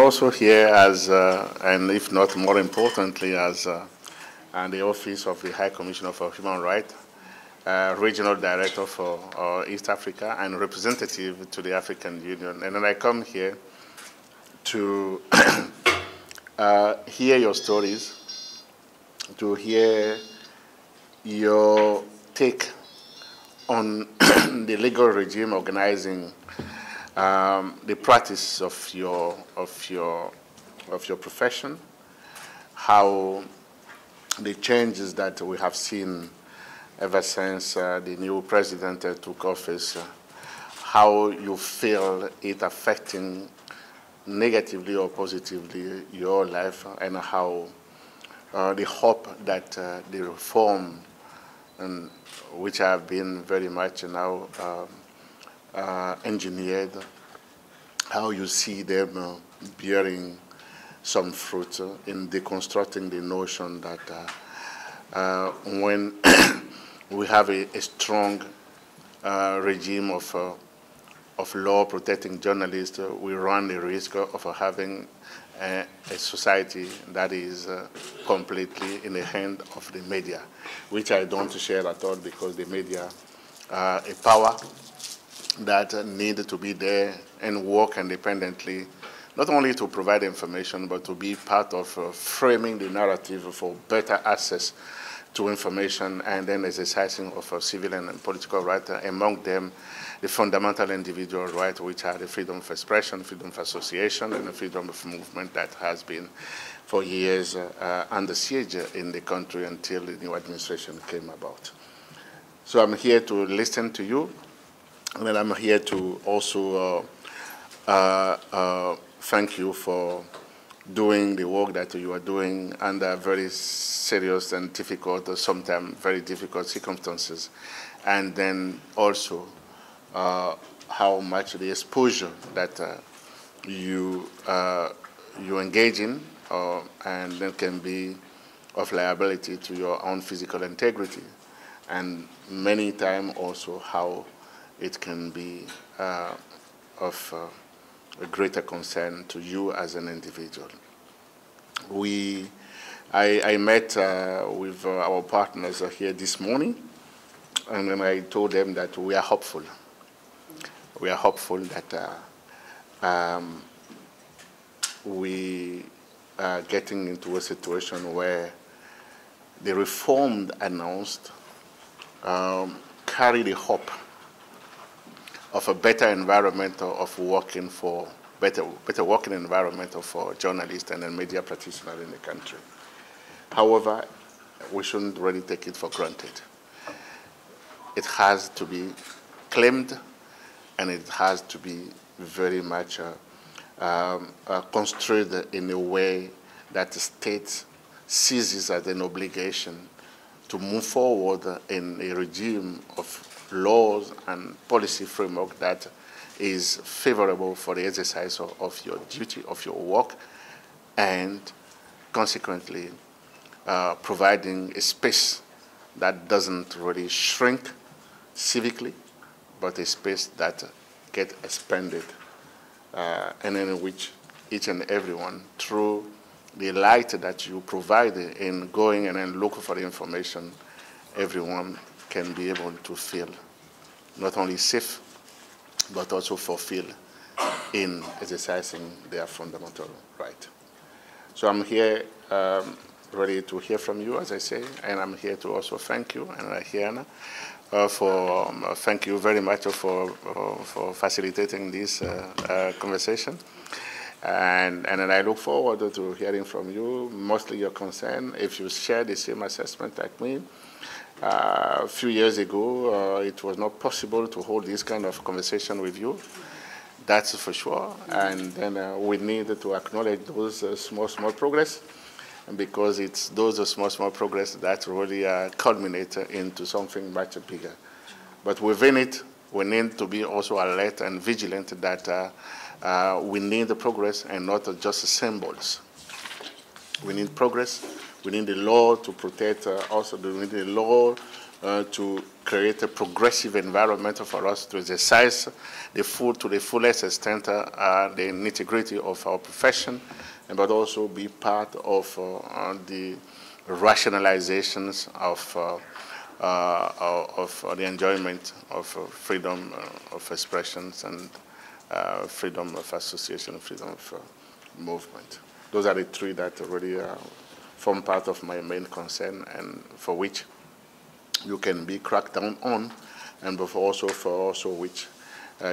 also here as, and if not more importantly, as the Office of the High Commissioner for Human Rights, Regional Director for East Africa, and representative to the African Union. And then I come here to hear your stories, to hear your take on the legal regime organizing the practice of your profession, how the changes that we have seen ever since the new president took office, how you feel it affecting negatively or positively your life, and how the hope that the reform, and which have been very much now engineered, how you see them bearing some fruit in deconstructing the notion that when we have a strong regime of law protecting journalists, we run the risk of having a society that is completely in the hand of the media, which I don't share at all, because the media are a power that need to be there and work independently, not only to provide information, but to be part of framing the narrative for better access to information, and then exercising of civil and political rights, among them the fundamental individual rights, which are the freedom of expression, freedom of association, and the freedom of movement that has been for years under siege in the country until the new administration came about. So I'm here to listen to you, and then I'm here to also thank you for doing the work that you are doing under very serious and difficult, sometimes very difficult circumstances, and then also how much the exposure that you engage in and then can be of liability to your own physical integrity, and many times also how it can be of a greater concern to you as an individual. I met with our partners here this morning, and then I told them that we are hopeful. We are hopeful that we are getting into a situation where the reform announced carry the hope of a better environment of working for, better working environment for journalists and media practitioners in the country. However, we shouldn't really take it for granted. It has to be claimed, and it has to be very much construed in a way that the state sees as an obligation to move forward in a regime of laws and policy framework that is favorable for the exercise of your duty, of your work, and consequently providing a space that doesn't really shrink civically, but a space that gets expanded, and in which each and everyone, through the light that you provide in going and then looking for the information, everyone can be able to feel not only safe, but also fulfilled in exercising their fundamental right. So I'm here ready to hear from you, as I say, and I'm here to also thank you, and Hiana, thank you very much for facilitating this conversation. And then I look forward to hearing from you, mostly your concern, if you share the same assessment like me. A few years ago, it was not possible to hold this kind of conversation with you. That's for sure. And then we need to acknowledge those small progress, because it's those small progress that really culminate into something much bigger. But within it, we need to be also alert and vigilant that we need the progress and not just symbols. We need progress. We need the law to protect also. We need the law to create a progressive environment for us to exercise to the fullest extent the nitty-gritty of our profession, but also be part of the rationalizations of the enjoyment of freedom of expressions and freedom of association, freedom of movement. Those are the three that really form part of my main concern, and for which you can be cracked down on, and also which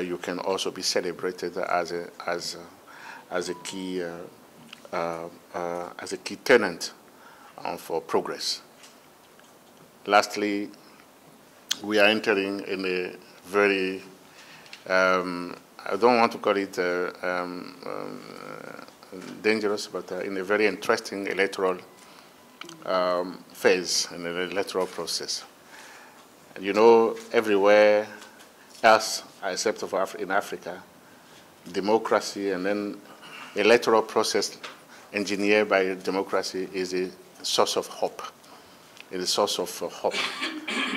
you can also be celebrated as a key tenant for progress. Lastly, we are entering in a very I don't want to call it dangerous, but in a very interesting electoral phase in the electoral process. You know, everywhere else except in Africa, democracy and then electoral process engineered by democracy is a source of hope. It is a source of hope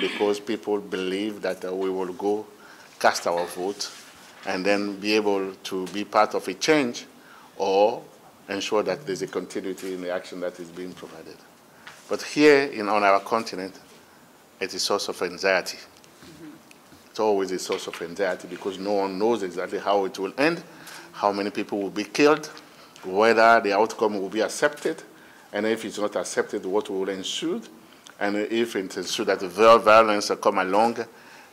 because people believe that we will go cast our vote and then be able to be part of a change or ensure that there's a continuity in the action that is being provided. But here on our continent, it's a source of anxiety. It's always a source of anxiety because no one knows exactly how it will end, how many people will be killed, whether the outcome will be accepted, and if it's not accepted, what will ensue, and if it ensues that the violence will come along,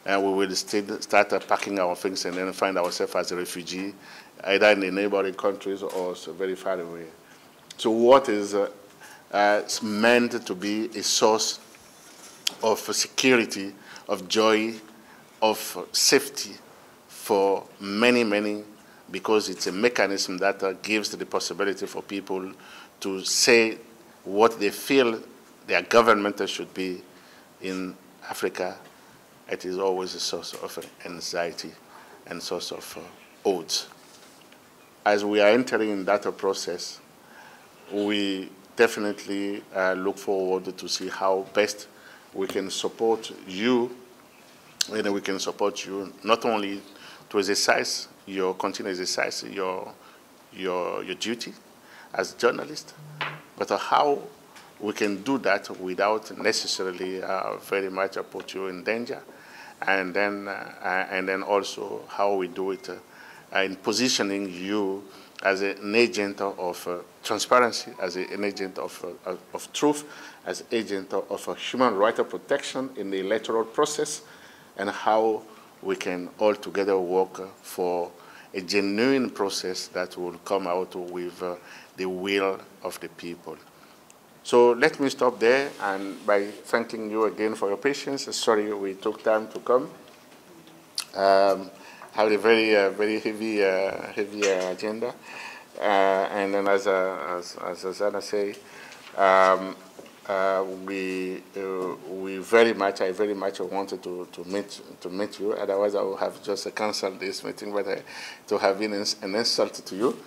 we will still start packing our things and then find ourselves as a refugee, either in the neighboring countries or very far away. So what is meant to be a source of security, of joy, of safety for many, many, because it's a mechanism that gives the possibility for people to say what they feel their government should be in Africa. It is always a source of anxiety and source of odds. As we are entering that process, we definitely look forward to see how best we can support you, and we can support you not only to exercise continue to exercise your duty as journalist, but how we can do that without necessarily very much put you in danger, and then also how we do it in positioning you as an agent of transparency, as an agent of truth, as agent of human rights protection in the electoral process, and how we can all together work for a genuine process that will come out with the will of the people. So let me stop there, and by thanking you again for your patience. Sorry we took time to come. Have a very heavy agenda, and then as Zana say, I very much wanted to meet you. Otherwise, I would have just canceled this meeting. But to have been an insult to you,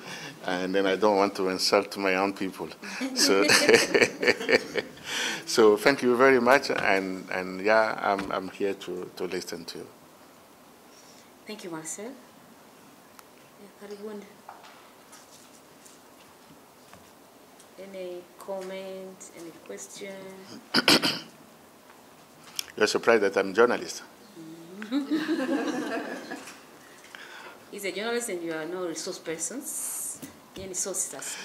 and then I don't want to insult my own people. So, so thank you very much, and yeah, I'm here to listen to you. Thank you, Marcel. Any comment, any question? You're surprised that I'm a journalist. He's a journalist and you are no resource persons. Any sources?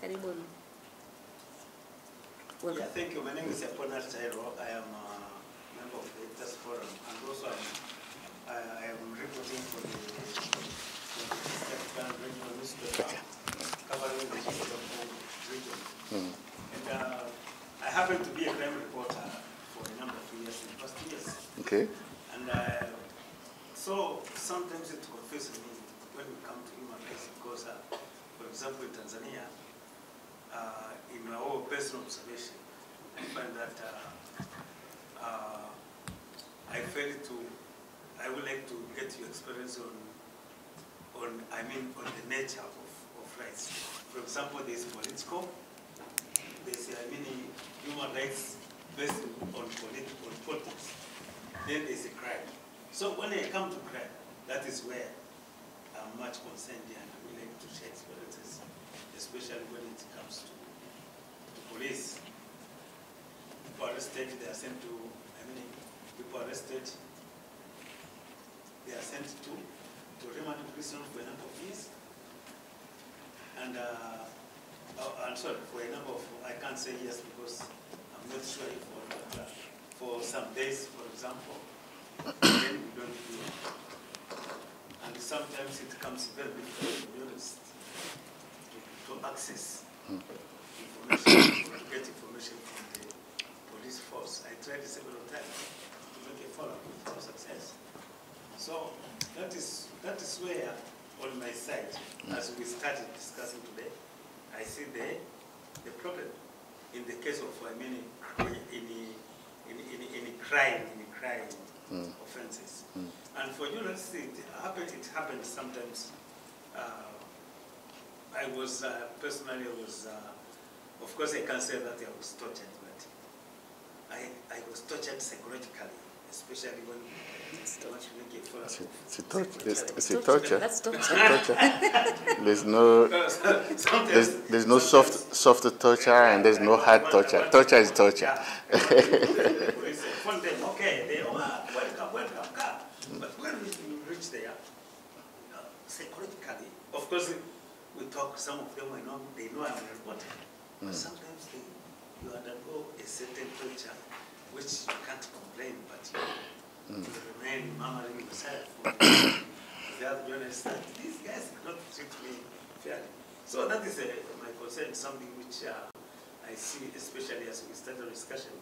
Karibuni. Yeah, thank you. My name is Akpovo. I am a member of the Editors Forum, and also I am reporting for the African Regional Newspaper covering the region. And I happen to be a crime reporter for a number of years in the past years. Okay. And so sometimes it confuses me when we come to human rights because, for example, in Tanzania, in our personal observation, I find that I would like to get your experience on the nature of rights. For example, there's political, there's human rights based on politics, then there's a crime. So when I come to crime, that is where I'm much concerned and willing to share experiences, especially when it comes to police. People arrested, they are sent to, people arrested, they are sent to remand prison for a number of years. And I'm sorry, for a number of, I can't say yes because I'm not sure if for some days, for example, then we don't do it. And sometimes it becomes very difficult, to be honest, to access information, to get information from the police force. I tried several times to make a follow-up with no success. So that is where, on my side, as we started discussing today, I see the problem in the case of, in crime offenses. And for journalists, it happened sometimes. I was, personally, of course I can't say that I was tortured, but I was tortured psychologically, especially when I want to make a follow-up. It's a torture. That's torture. There's no soft torture and there's no hard torture. Torture is torture. Okay, they welcome, come. But when we reach there, psychologically, of course, we talk, some of them they know I'm a reporter. But sometimes you undergo a certain torture which you can't complain, but you remain murmuring yourself. The other journalists that these guys cannot treat me fairly. So that is my concern, something which I see, especially as we start the discussion.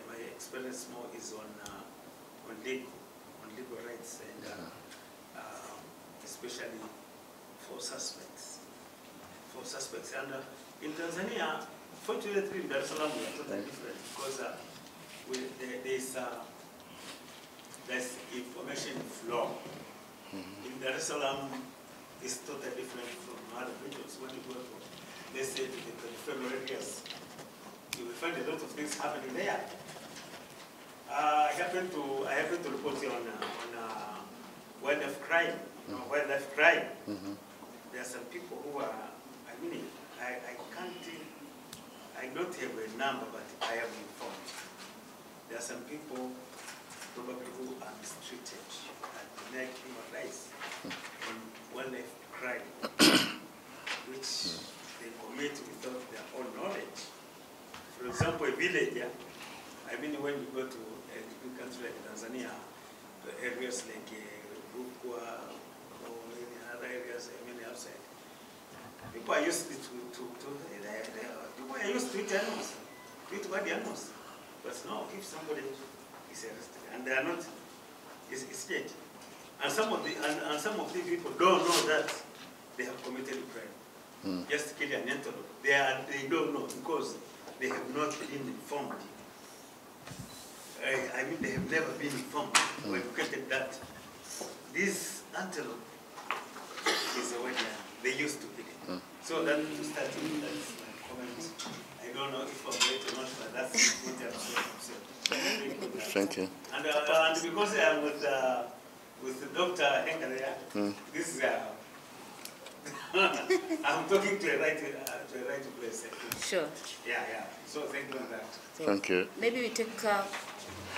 My experience more is on legal rights, and especially for suspects. And in Tanzania, fortunately, in Dar es Salaam, we are totally different because there's information flow. In Dar es Salaam, it's totally different from other regions. When you go to, let's say, to the peripheral areas, you will find a lot of things happening there. I happen to report on wildlife crime. Wildlife crime. There are some people who are, I don't have a number, but I am informed. There are some people probably who are mistreated and denied human rights on wildlife crime, which they commit without their own knowledge. For example, a villager, when you go to a big country like Tanzania, to areas like Rukwa or any other areas, outside, people are used to eat animals, to eat wild animals. But now, if somebody is arrested and they are not, it's dead. And some of the people don't know that they have committed a crime. Just kill an antelope. They don't know because they have not been informed. They have never been informed or educated that this antelope is a wild animal. They used to kill it. So that to start with, that's my comment. I don't know if I'm right or not, but that's what I'm saying. Thank you. And because I'm with Dr. Henga there, this is I'm talking to a right place. Sure. Yeah. So thank you on that. So thank you. Maybe we take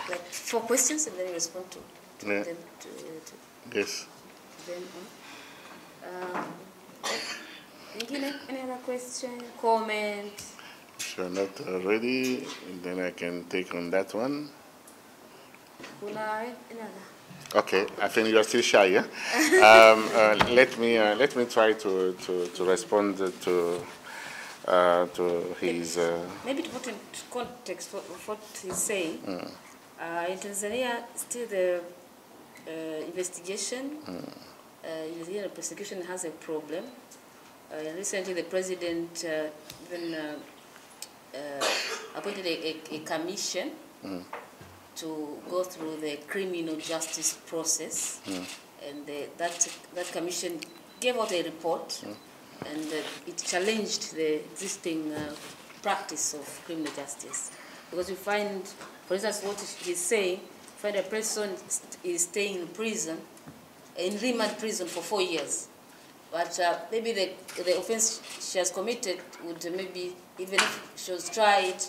like 4 questions and then we respond to them. Yes. Then any other question, comment? If you're not ready, then I can take on that one. Okay, I think you're still shy, yeah? Let me try to respond to his... Maybe to put in context of what he's saying. In Tanzania, still the investigation, the prosecution has a problem. Recently, the president even appointed a commission to go through the criminal justice process, and that commission gave out a report, and it challenged the existing practice of criminal justice. because you find, for instance, what he's saying, find a person is staying in prison, in remand prison for 4 years. But maybe the offense she has committed would maybe, even if she was tried,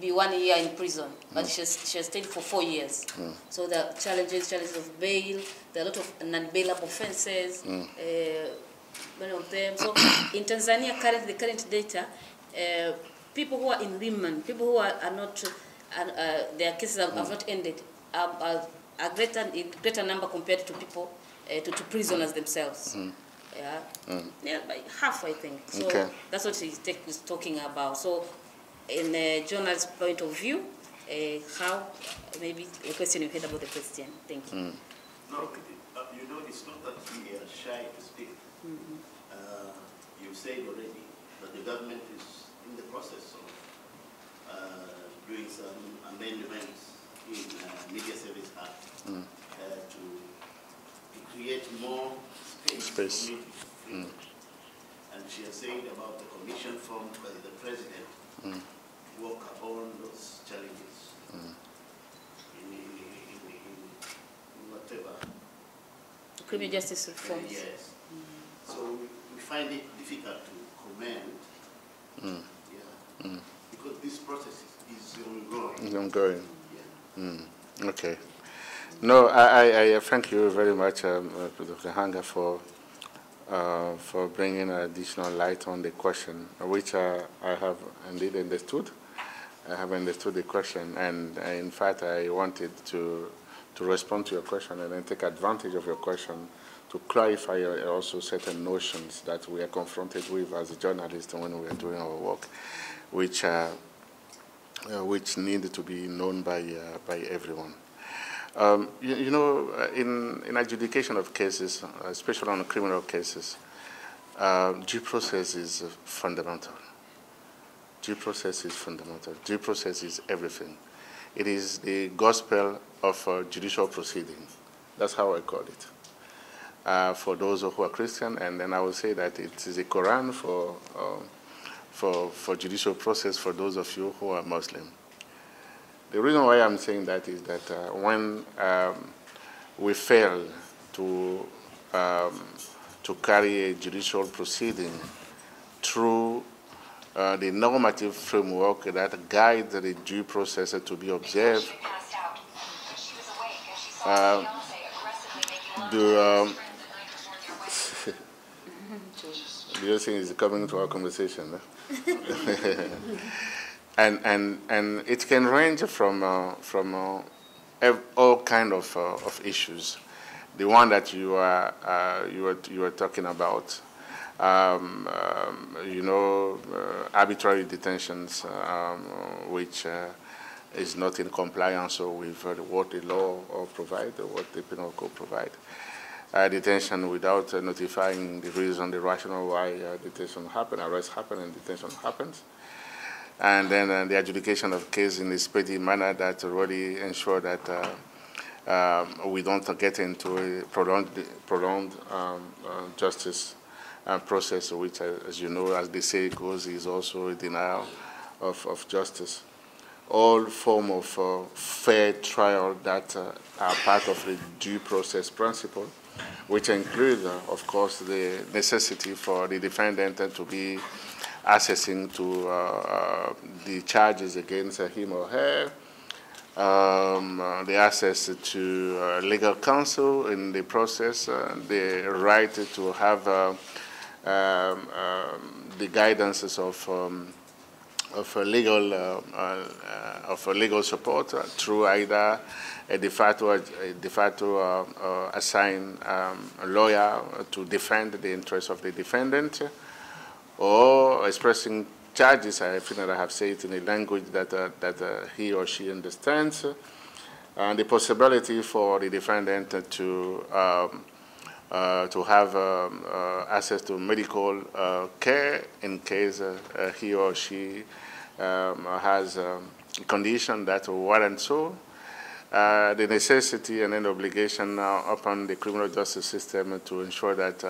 be 1 year in prison. But she has stayed for 4 years. So the challenges of bail, there are a lot of non-bailable offenses, many of them. So in Tanzania, the current data, people who are in remand, people who are not, their cases have not ended, are greater number compared to people, to prisoners themselves. Yeah, by half, I think. So that's what he's talking about. So in a journalist's point of view, how, maybe a question you heard about the question. Thank you. No, you know, it's not that we are shy to speak. You said already that the government is in the process of doing some amendments in Media Service Act to create more space. And she has said about the commission formed by the president work upon those challenges in whatever. Criminal justice reform. Yes. So we find it difficult to comment. Because this process is ongoing. It's ongoing. Okay. No, I thank you very much, Dr. Henga, for bringing additional light on the question, which I have indeed understood. I have understood the question, and in fact, I wanted to respond to your question and then take advantage of your question to clarify also certain notions that we are confronted with as a journalist when we are doing our work, which need to be known by everyone. You know, in adjudication of cases, especially on criminal cases, due process is fundamental. Due process is fundamental. Due process is everything. It is the gospel of judicial proceeding. That's how I call it. For those who are Christian, and then I will say that it is a Quran for judicial process for those of you who are Muslim. The reason why I'm saying that is that when we fail to carry a judicial proceeding through the normative framework that guides the due process to be observed, the other thing is coming to our conversation. And it can range from all kind of issues. The one that you were talking about, you know, arbitrary detentions, which is not in compliance with what the law provides, or what the penal code provides. Detention without notifying the reason, the rationale why detention happened, arrest happened, and detention happens. And then the adjudication of case in a speedy manner that really ensure that we don't get into a prolonged justice process, which, as you know, as they say goes, is also a denial of justice. All form of fair trial that are part of the due process principle, which include, of course, the necessity for the defendant to be accessing to the charges against him or her, the access to legal counsel in the process, the right to have the guidances of legal support through either a de facto assigned lawyer to defend the interests of the defendant, or expressing charges, I think that I have said in a language that he or she understands, and the possibility for the defendant to have access to medical care in case he or she has a condition that warrants so. The necessity and an obligation upon the criminal justice system to ensure that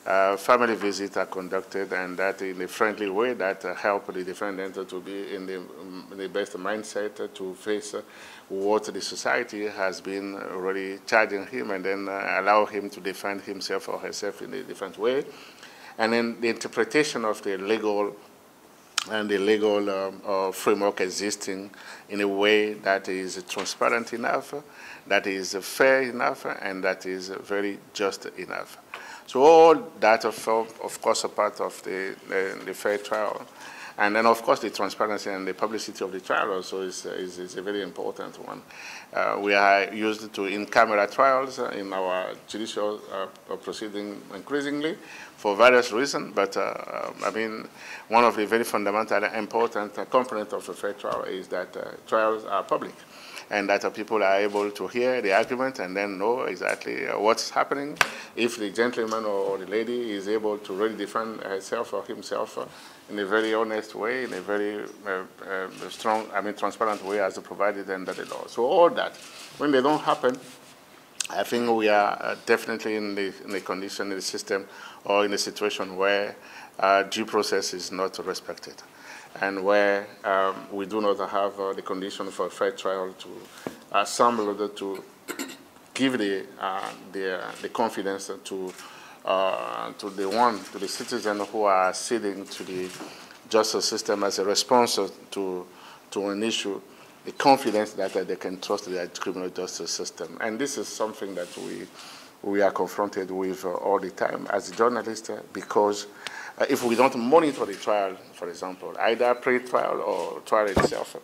family visits are conducted, and that in a friendly way that help the defendant to be in the best mindset to face what the society has been already charging him, and then allow him to defend himself or herself in a different way. And then the interpretation of the legal framework existing in a way that is transparent enough, that is fair enough, and that is very just enough. So all that, of course, a part of the fair trial. And then, of course, the transparency and the publicity of the trial also is a very important one. We are used to in-camera trials in our judicial proceeding increasingly for various reasons, but I mean, one of the very fundamental important components of a fair trial is that trials are public, and that people are able to hear the argument and then know exactly what's happening. If the gentleman or the lady is able to really defend herself or himself in a very honest way, in a very strong, transparent way as provided under the law. So all that, when they don't happen, I think we are definitely in the condition, in the system, or in a situation where due process is not respected, and where we do not have the condition for a fair trial to assemble, to give the confidence to the citizen who are acceding to the justice system as a response to an issue, the confidence that they can trust the criminal justice system. And this is something that we are confronted with all the time as journalists, because if we don't monitor the trial, for example, either pre-trial or trial itself,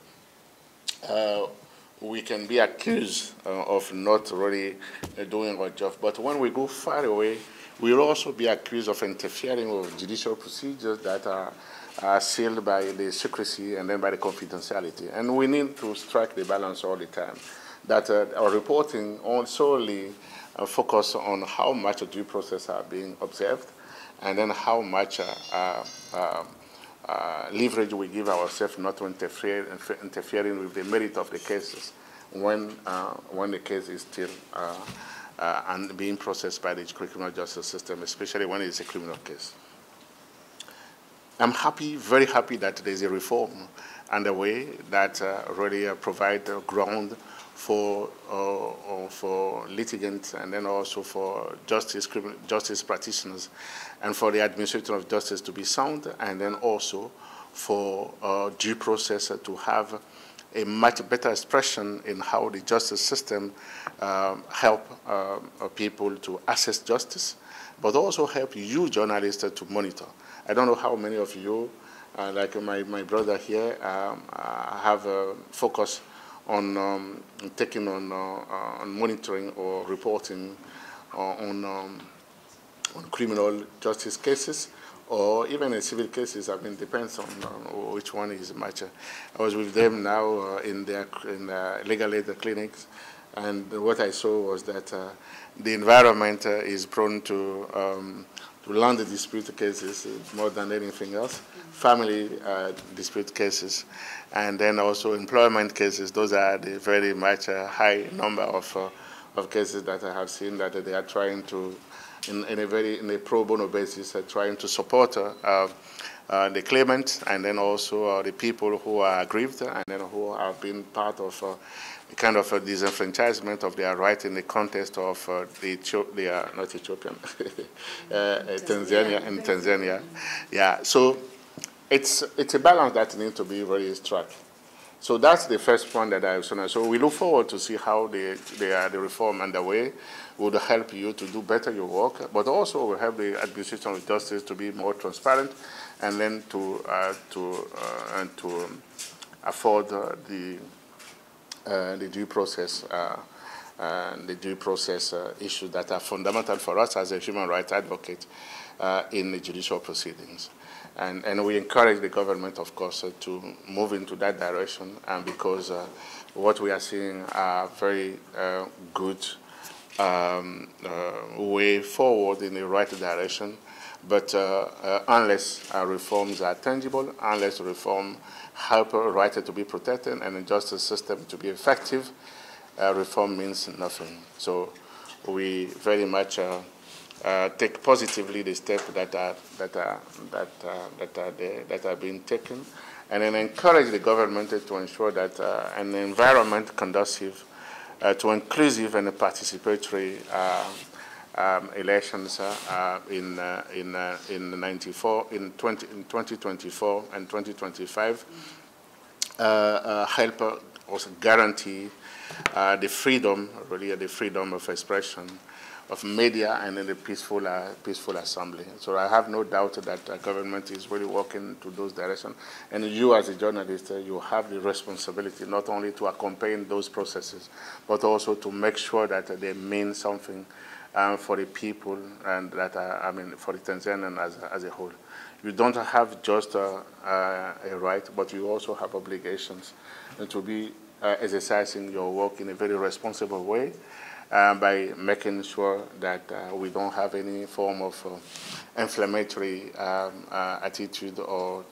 we can be accused of not really doing our job. But when we go far away, we'll also be accused of interfering with judicial procedures that are sealed by the secrecy and then by the confidentiality. And we need to strike the balance all the time, that our reporting solely focus on how much due process are being observed, and then how much leverage we give ourselves not to interfering with the merit of the cases when the case is still and being processed by the criminal justice system, especially when it's a criminal case. I'm happy, very happy that there's a reform underway that really provide ground for litigants, and then also for justice practitioners, and for the administration of justice to be sound, and then also for due process to have a much better expression in how the justice system help people to access justice, but also help you journalists to monitor. I don't know how many of you, like my brother here, have a focus on taking on monitoring or reporting on criminal justice cases, or even in civil cases. I mean, depends on which one is much. I was with them now in legal aid clinics, and what I saw was that the environment is prone to land dispute cases more than anything else, family dispute cases, and then also employment cases. Those are the very much high number of cases that I have seen that they are trying to, in a pro bono basis, trying to support the claimant, and then also the people who are aggrieved, and then who have been part of a kind of a disenfranchisement of their right in the context of not Ethiopian, Tanzania. Yeah, so it's a balance that needs to be very struck. So that's the first point that I was saying. So we look forward to see how the reform underway would help you to do better your work, but also will help the administration of justice to be more transparent, and then to afford the due process issues that are fundamental for us as a human rights advocate in the judicial proceedings. And we encourage the government, of course, to move into that direction, and because what we are seeing are very good way forward in the right direction. But unless reforms are tangible, unless reform help a right to be protected and the justice system to be effective, reform means nothing. So we very much take positively the steps that are being taken, and then encourage the government to ensure that an environment conducive to inclusive and participatory elections in 2024 and 2025 help also guarantee the freedom, really the freedom of expression of media and in the peaceful assembly. So I have no doubt that the government is really working to those directions. And you as a journalist, you have the responsibility not only to accompany those processes, but also to make sure that they mean something for the people and that, for the Tanzanian as a whole. You don't have just a right, but you also have obligations to be exercising your work in a very responsible way. By making sure that we don't have any form of inflammatory attitude or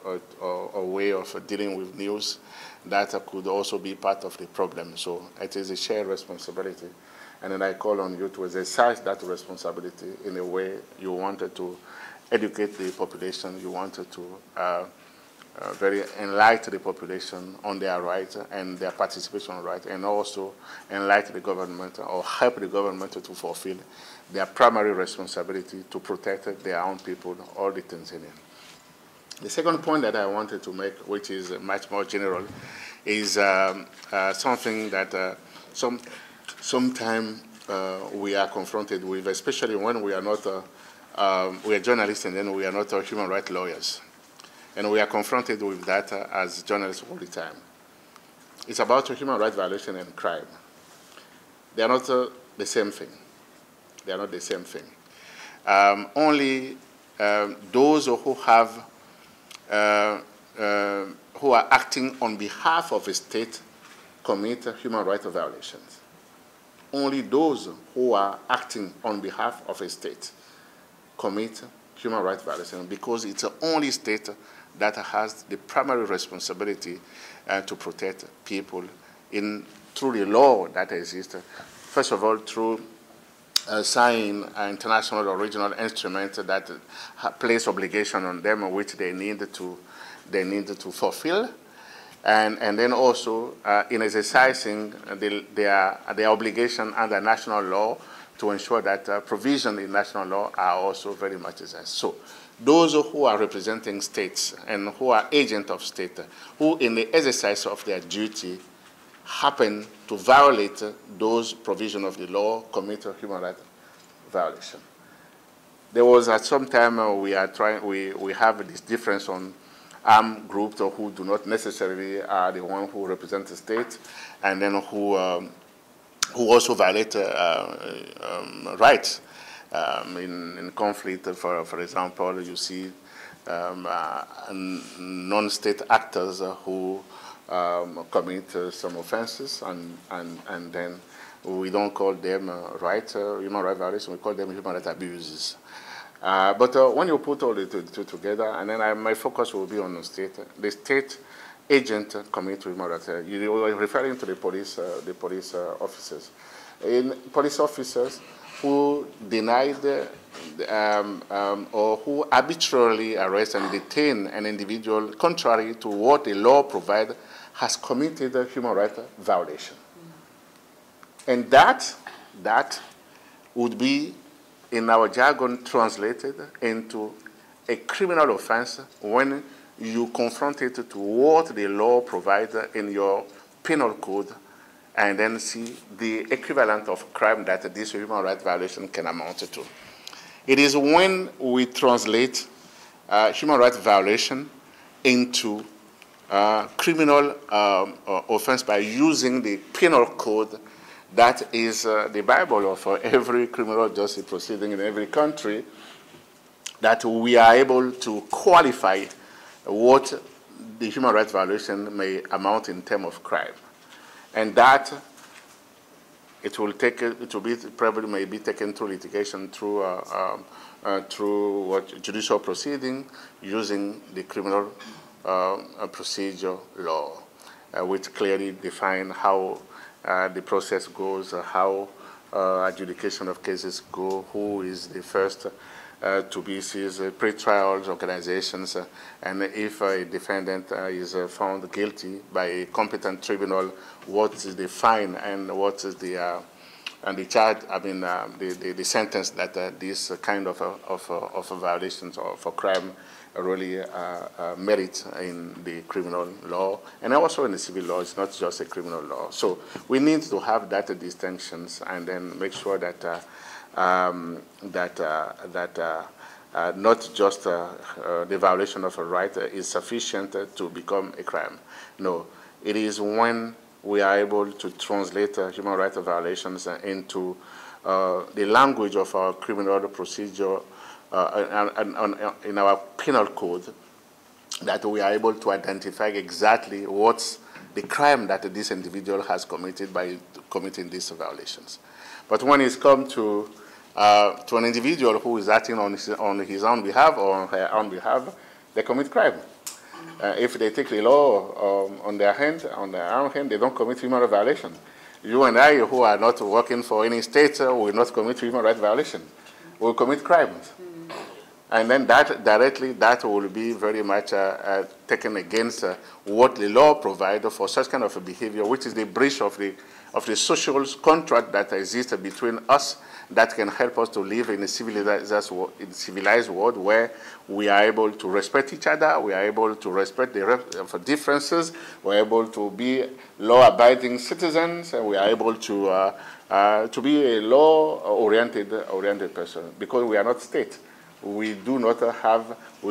way of dealing with news that could also be part of the problem. So it is a shared responsibility. And then I call on you to exercise that responsibility in a way you wanted to educate the population, you wanted to very enlighten the population on their rights and their participation rights, and also enlighten the government or help the government to fulfill their primary responsibility to protect their own people, all the Tanzanians. The second point that I wanted to make, which is much more general, is something that sometimes we are confronted with, especially when we are not we are journalists and then we are not human rights lawyers. And we are confronted with that as journalists all the time. It's about human rights violation and crime. They are not the same thing. They are not the same thing. Only those who have, who are acting on behalf of a state commit human rights violations. Only those who are acting on behalf of a state commit human rights violations, because it's the only state that has the primary responsibility to protect people through the law that exists. First of all, through signing an international or regional instrument that place obligation on them which they need to fulfill, and then also in exercising their obligation under national law to ensure that provisions in national law are also very much exercised. So those who are representing states and who are agents of state, who in the exercise of their duty happen to violate those provisions of the law, commit a human rights violation. There was at some time we have this difference on armed groups who do not necessarily are the one who represent the state, and then who also violate rights in conflict. For example, you see non-state actors who commit some offenses, and then we don't call them human rights violations, we call them human rights abuses. But when you put all the two together, and then my focus will be on the state agent commit human rights. You were referring to the police officers. Police officers who denied or who arbitrarily arrest and detain an individual contrary to what the law provides has committed a human rights violation. And that would be, in our jargon, translated into a criminal offense when you confront it to what the law provides in your penal code, and then see the equivalent of crime that this human rights violation can amount to. It is when we translate human rights violation into criminal offense by using the penal code that is the Bible of every criminal justice proceeding in every country, that we are able to qualify what the human rights violation may amount in terms of crime. And that probably may be taken through litigation, through judicial proceeding, using the criminal procedure law, which clearly define how the process goes, how adjudication of cases go, who is the first to be seized, pre-trial organizations, and if a defendant is found guilty by a competent tribunal, what is the fine and what is the charge, the sentence that this kind of violations or for crime really merit in the criminal law and also in the civil law. It's not just a criminal law. So we need to have that distinctions and then make sure that not just the violation of a right is sufficient to become a crime. No, it is when we are able to translate human rights violations into the language of our criminal procedure in our penal code that we are able to identify exactly what's the crime that this individual has committed by committing these violations. But when it's come to an individual who is acting on his own behalf or on her own behalf, they commit crime. If they take the law on their own hand, they don't commit human rights violation. You and I, who are not working for any state, will not commit human rights violation. We will commit crimes. And then that will be very much taken against what the law provides for such kind of a behavior, which is the breach of the social contract that exists between us that can help us to live in a civilized world where we are able to respect each other, we are able to respect the differences, we are able to be law-abiding citizens, and we are able to be a law-oriented person because we are not state. We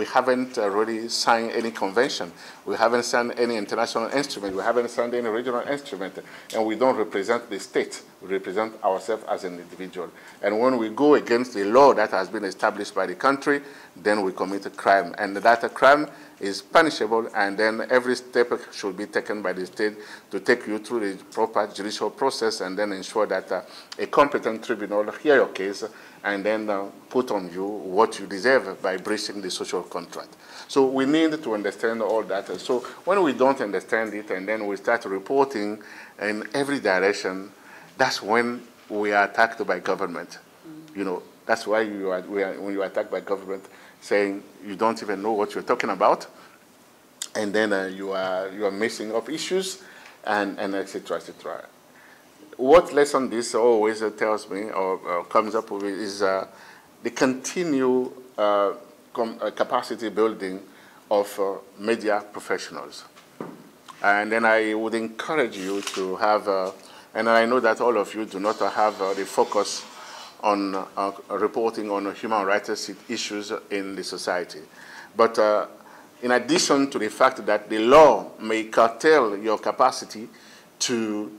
haven't really signed any convention. We haven't signed any international instrument. We haven't signed any regional instrument. And we don't represent the state. We represent ourselves as an individual. And when we go against the law that has been established by the country, then we commit a crime. And that crime is punishable, and then every step should be taken by the state to take you through the proper judicial process and then ensure that a competent tribunal hear your case and then put on you what you deserve by breaching the social contract. So we need to understand all that. So when we don't understand it and then we start reporting in every direction, that's when we are attacked by government. You know, that's why when you are attacked by government, saying you don't even know what you're talking about, and then you are messing up issues, and et cetera, et cetera. What lesson this always tells me or comes up with is the continued capacity building of media professionals. And then I would encourage you to have, and I know that all of you do not have the focus on reporting on human rights issues in the society. But in addition to the fact that the law may curtail your capacity to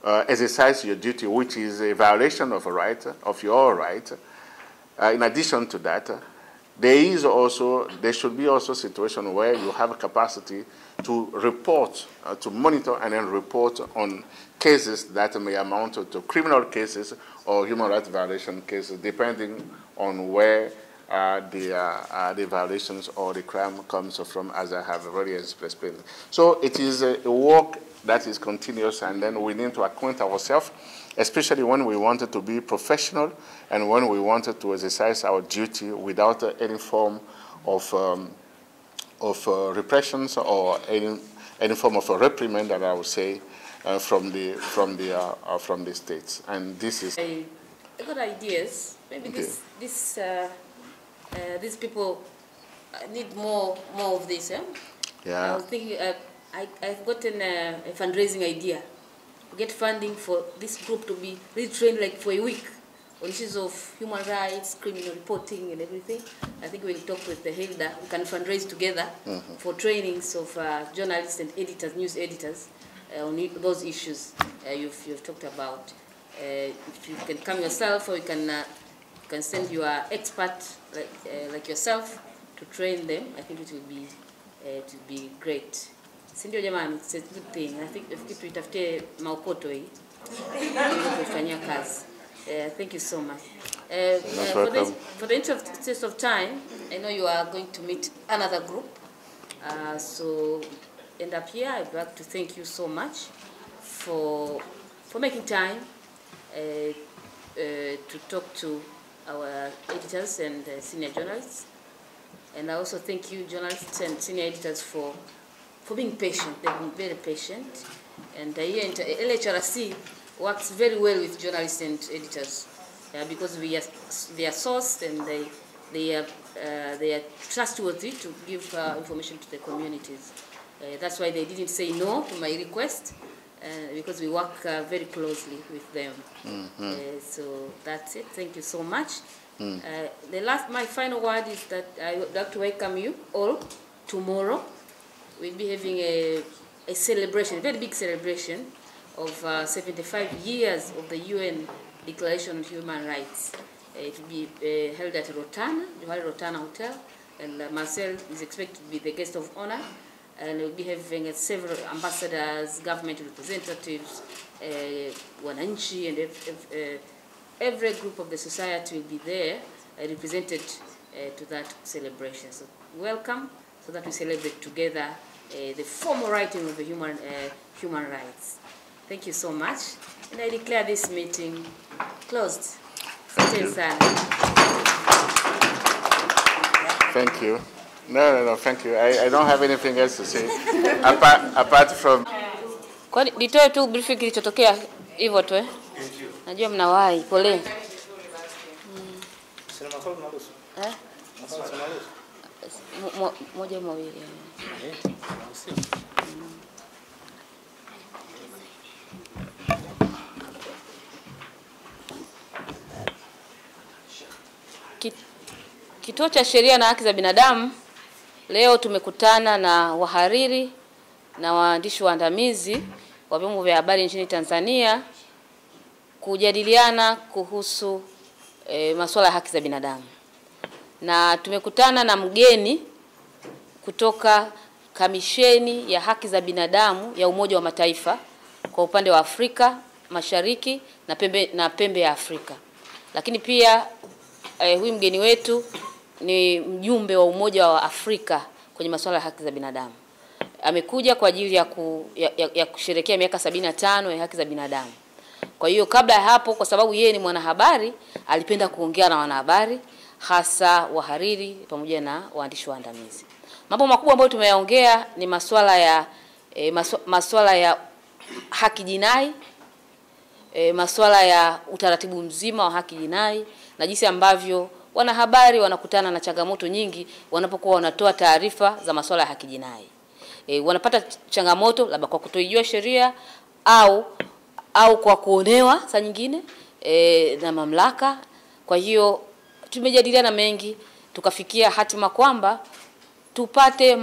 exercise your duty, which is a violation of a right, of your right, in addition to that, there should be also a situation where you have a capacity to report, to monitor and then report on cases that may amount to criminal cases or human rights violation cases, depending on where the violations or the crime comes from, as I have already explained. So it is a work that is continuous, and then we need to acquaint ourselves, especially when we wanted to be professional and when we wanted to exercise our duty without any form of repressions or any form of a reprimand, that I would say, from the states. And this is. I got ideas. Maybe these people need more of this. Yeah. I was thinking. I've gotten a fundraising idea. We get funding for this group to be retrained like for a week on issues of human rights, criminal reporting, and everything. I think we'll talk with the Henga. We can fundraise together for trainings of journalists and editors, news editors, on those issues you've talked about. If you can come yourself, or you can send your expert like yourself to train them. I think it will be great. Sindio jamani, it's a good thing. I think if kitu itafute maokoto hii kufanyia kazi. Thank you so much. For the interest of time, I know you are going to meet another group. So end up here, I'd like to thank you so much for making time to talk to our editors and senior journalists. And I also thank you, journalists and senior editors, for being patient. They've been very patient. And here in LHRC works very well with journalists and editors because they are sourced and they are trustworthy to give information to the communities. That's why they didn't say no to my request, because we work very closely with them. So that's it. Thank you so much. My final word is that I would like to welcome you all. Tomorrow we'll be having a celebration, a very big celebration of 75 years of the UN Declaration on Human Rights. It will be held at Wahariri Rotana Hotel, and Marcel is expected to be the guest of honor. And we'll be having several ambassadors, government representatives, wananchi, and every group of the society will be there represented to that celebration. So welcome, so that we celebrate together the formal writing of the human rights. Thank you so much, and I declare this meeting closed. Thank you. No, thank you. I don't have anything else to say apart from. Kwa nitoe tu briefing kilichotokea hivyo tu Najua mnawahi, pole. Moja mawili. Kituo cha Sheria na Haki za Binadamu, leo tumekutana na wahariri na waandishi waandamizi wa vyombo vya habari nchini Tanzania kujadiliana kuhusu masuala ya haki za binadamu. Na tumekutana na mgeni kutoka Kamisheni ya Haki za Binadamu ya Umoja wa Mataifa kwa upande wa Afrika Mashariki na pembe ya Afrika. Lakini pia huyu mgeni wetu ni mjumbe wa Umoja wa Afrika kwenye masuala ya haki za binadamu. Amekuja kwa ajili ya kusherehekea miaka 75 ya haki za binadamu. Kwa hiyo kabla ya hapo, kwa sababu yeye ni mwanahabari, alipenda kuongea na wanahabari, hasa wahariri pamoja na waandishi waandamizi. Mambo makubwa ambayo tumeyaongea ni masuala ya haki jinai, masuala ya utaratibu mzima wa haki jinai, na jinsi ambavyo wanahabari wanakutana na changamoto nyingi wanapokuwa wanatoa taarifa za masuala ya haki jinai. Wanapata changamoto labda kwa kutoijua sheria au kwa kuonewa saa nyingine na mamlaka. Kwa hiyo tumejadiliana mengi, tukafikia hatima kwamba tupate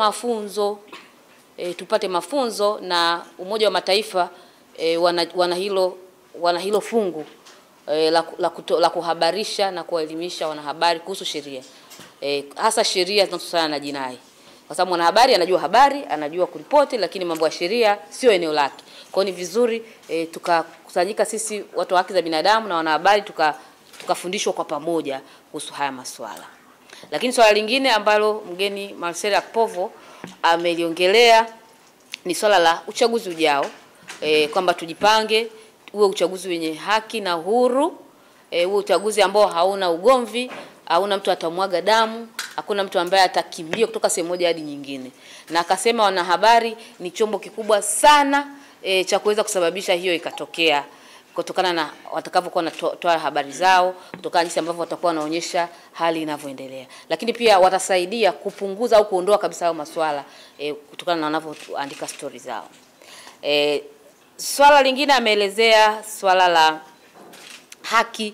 mafunzo na Umoja wa Mataifa wana hilo fungu la kuhabarisha na kuelimisha wanahabari kuhusu sheria, hasa sheria zinazohusiana na jinai. Kwa sababu mwanahabari anajua habari, anajua kuripoti, lakini mambo ya sheria sio eneo lake. Kwa hiyo ni vizuri tukakusanyika sisi watu wa haki za binadamu na wanahabari tukafundishwa kwa pamoja kuhusu haya masuala. Lakini swala lingine ambalo mgeni Marcel Akpovo ameliongelea ni swala la uchaguzi ujao, kwamba tujipange uwe uchaguzi wenye haki na huru, uwe uchaguzi ambao hauna ugomvi, hauna mtu atamwaga damu, hakuna mtu ambaye atakimbia kutoka sehemu moja hadi nyingine. Na akasema wanahabari ni chombo kikubwa sana cha kuweza kusababisha hiyo ikatokea, kutokana na watakavyokuwa wanatoa habari zao, kutokana na jinsi ambavyo watakuwa wanaonyesha hali inavyoendelea. Lakini pia watasaidia kupunguza au kuondoa kabisa hayo masuala kutokana na wanavyoandika stories zao. Swala lingine ameelezea swala la haki,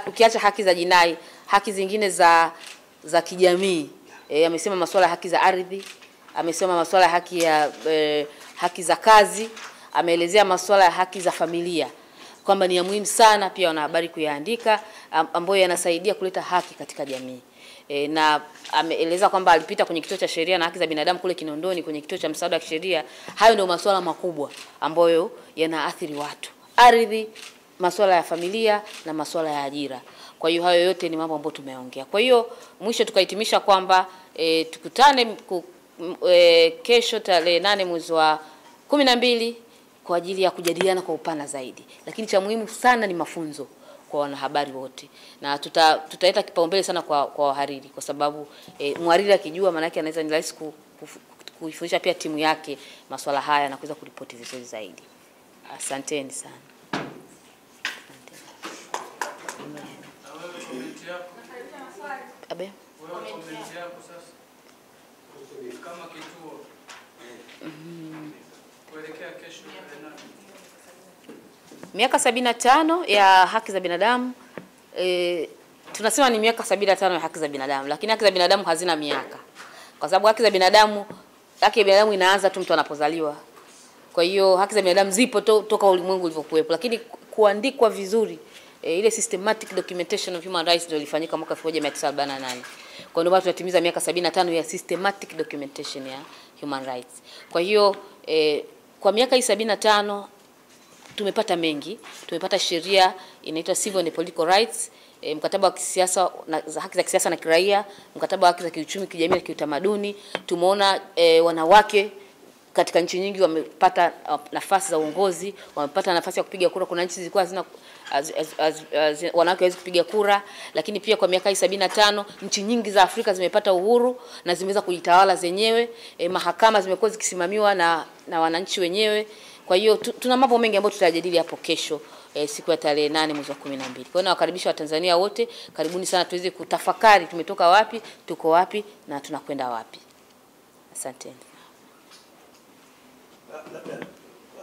ukiacha haki za jinai, haki zingine za kijamii. Amesema masuala ya haki za ardhi, amesema masuala ya haki za kazi, ameelezea masuala ya haki za familia, kwamba ni ya muhimu sana pia wanahabari kuyaandika, ambayo yanasaidia kuleta haki katika jamii. Na ameeleza kwamba alipita kwenye kituo cha sheria na haki za binadamu kule Kinondoni, kwenye kituo cha msaada wa kisheria. Hayo ndio masuala makubwa ambayo yanaathiri watu: ardhi, masuala ya familia na masuala ya ajira. Kwa hiyo hayo yote ni mambo ambayo tumeongea. Kwa hiyo mwisho tukahitimisha kwamba tukutane kesho tarehe 8 mwezi wa 12 kwa ajili ya kujadiliana kwa upana zaidi. Lakini cha muhimu sana ni mafunzo. wanahabari wote, na tutaleta kipaumbele sana kwa wahariri, kwa sababu mhariri akijua maana yake anaweza ni rahisi kuifundisha pia timu yake masuala haya na kuweza kuripoti vizuri zaidi. Asanteni sana. Abe? Kama kituo kuelekea kesho miaka 75 ya haki za binadamu. Tunasema ni miaka 75 ya haki za binadamu, lakini haki za binadamu hazina miaka, kwa sababu haki za binadamu inaanza tu mtu anapozaliwa. Kwa hiyo haki za binadamu zipo toka ulimwengu ulivyokuwepo, lakini kuandikwa vizuri ile systematic documentation of human rights ndio ilifanyika mwaka 1948. Kwa ndio tunatimiza miaka 75 ya systematic documentation ya human rights. Kwa hiyo kwa miaka hii 75 tumepata mengi. Tumepata sheria inaitwa Civil and Political Rights, mkataba wa kisiasa na haki za kisiasa na kiraia, mkataba wa haki za kiuchumi, kijamii na kiutamaduni. Tumeona wanawake katika nchi nyingi wamepata nafasi za uongozi, wamepata nafasi ya kupiga kura. Kuna nchi zilikuwa hazina wanawake hawezi kupiga kura, lakini pia kwa miaka 75 nchi nyingi za Afrika zimepata uhuru na zimeweza kujitawala zenyewe. Mahakama zimekuwa zikisimamiwa na wananchi wenyewe. Kwa hiyo tuna mambo mengi ambayo tutajadili hapo kesho, siku ya tarehe 8 mwezi wa 12. Kwa hiyo nawakaribisha Watanzania wote, karibuni sana tuweze kutafakari tumetoka wapi, tuko wapi na tunakwenda wapi. Asanteni. Labda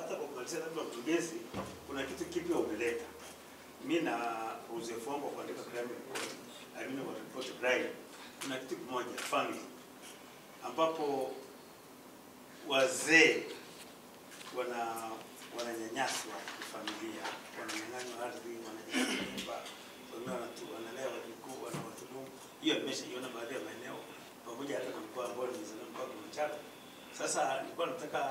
hata kwa kumalizia, labda mtugezi, kuna kitu kipya umeleta. Mimi na uzoefu wangu kuandika crime report, report crime, kuna kitu kimoja, family, ambapo wazee wananyanyaswa kifamilia, wananyang'anywa ardhi, wananyang'anywa nyumba, wanalea wajukuu, wanawatulumu. Hiyo nimeshaiona baadhi ya maeneo, pamoja hata na mkoa ambao nimezaliwa, mkoa wa Machara. Sasa nilikuwa nataka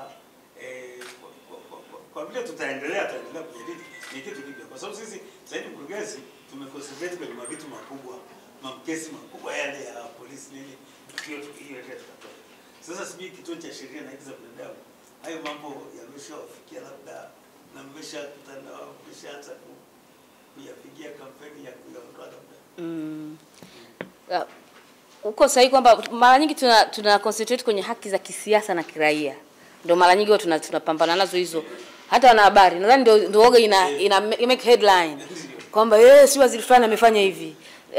kwa vile tutaendelea kujadili ni kitu kipya, kwa sababu sisi zaidi mkurugenzi tumeconcentrate kwenye mavitu makubwa, makesi makubwa yale ya polisi nini, hiyo tutatoa. Sasa sijui kituo cha sheria na haki za binadamu, hayo mambo yameshafikia labda na mmeshaanza kuyapigia kampeni ya kuyaondoa labda. Uko sahihi kwamba mara nyingi tuna concentrate kwenye haki za kisiasa na kiraia. Ndio mara nyingi tunapambana nazo hizo. Hata wanahabari nadhani ndio woga ina make headline kwamba si waziri fulani amefanya hivi,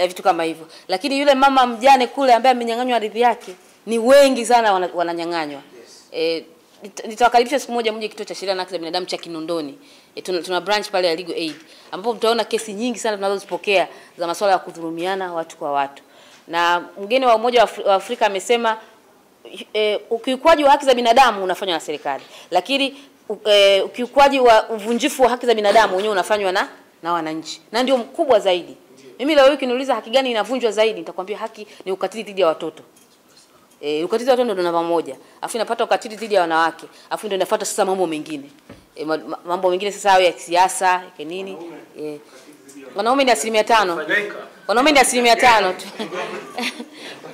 vitu kama hivyo. Lakini yule mama mjane kule ambaye amenyang'anywa ardhi yake, ni wengi sana wananyang'anywa. Nitawakaribisha siku moja kituo cha sheria na haki za binadamu cha Kinondoni. Tuna branch pale ya legal aid, ambapo mtaona kesi nyingi sana tunazozipokea za masuala ya kudhulumiana watu kwa watu. Na mgeni wa Umoja wa Afrika amesema ukiukwaji wa haki za binadamu unafanywa na serikali, lakini ukiukwaji wa uvunjifu wa haki za binadamu wenyewe unafanywa na wananchi, na ndio mkubwa zaidi. Mimi leo wiki niuliza haki gani inavunjwa zaidi, nitakwambia haki ni ukatili dhidi ya watoto. Ukatili wa watoto ndio namba moja, afu inapata ukatili dhidi ya wanawake, afu ndio inafuata sasa mambo mengine. Mambo mengine sasa hayo ya kisiasa, ya nini. Wanaume ni 5%. Wanaume ni 5% tu.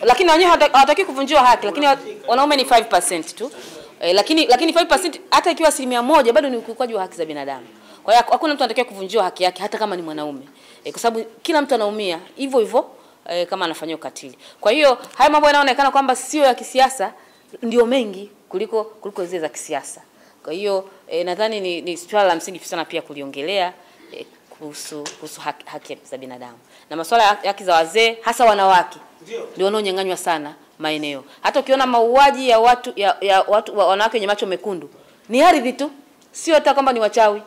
Lakini wenyewe hawataki kuvunjiwa haki, lakini wanaume ni 5% tu. Lakini 5% hata ikiwa 1% bado ni ukiukwaji wa haki za binadamu. Kwa hiyo hakuna mtu anatakiwa kuvunjiwa haki yake hata kama ni mwanaume. Kwa sababu kila mtu anaumia hivyo hivyo kama anafanywa ukatili. Kwa hiyo haya mambo yanaonekana kwamba sio ya kisiasa ndio mengi kuliko zile za kisiasa. Kwa hiyo nadhani ni swala la msingi sana pia kuliongelea kuhusu haki za binadamu. Na masuala ya haki za wazee, hasa wanawake, ndio wanaonyang'anywa sana maeneo. Hata ukiona mauaji ya watu wanawake wenye macho mekundu, ni ardhi tu, sio hata kwamba ni wachawi.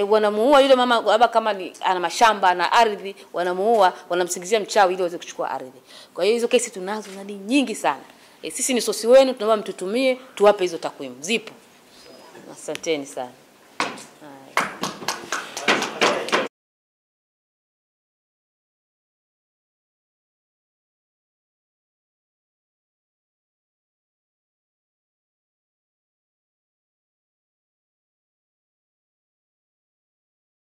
Wanamuua yule mama baba kama ana mashamba na ardhi, wanamuua, wanamsingizia mchawi ili aweze kuchukua ardhi. Kwa hiyo hizo kesi tunazo na ni nyingi sana. Sisi ni sosi wenu, tunaomba mtutumie, tuwape hizo takwimu. Zipo. Asanteni sana.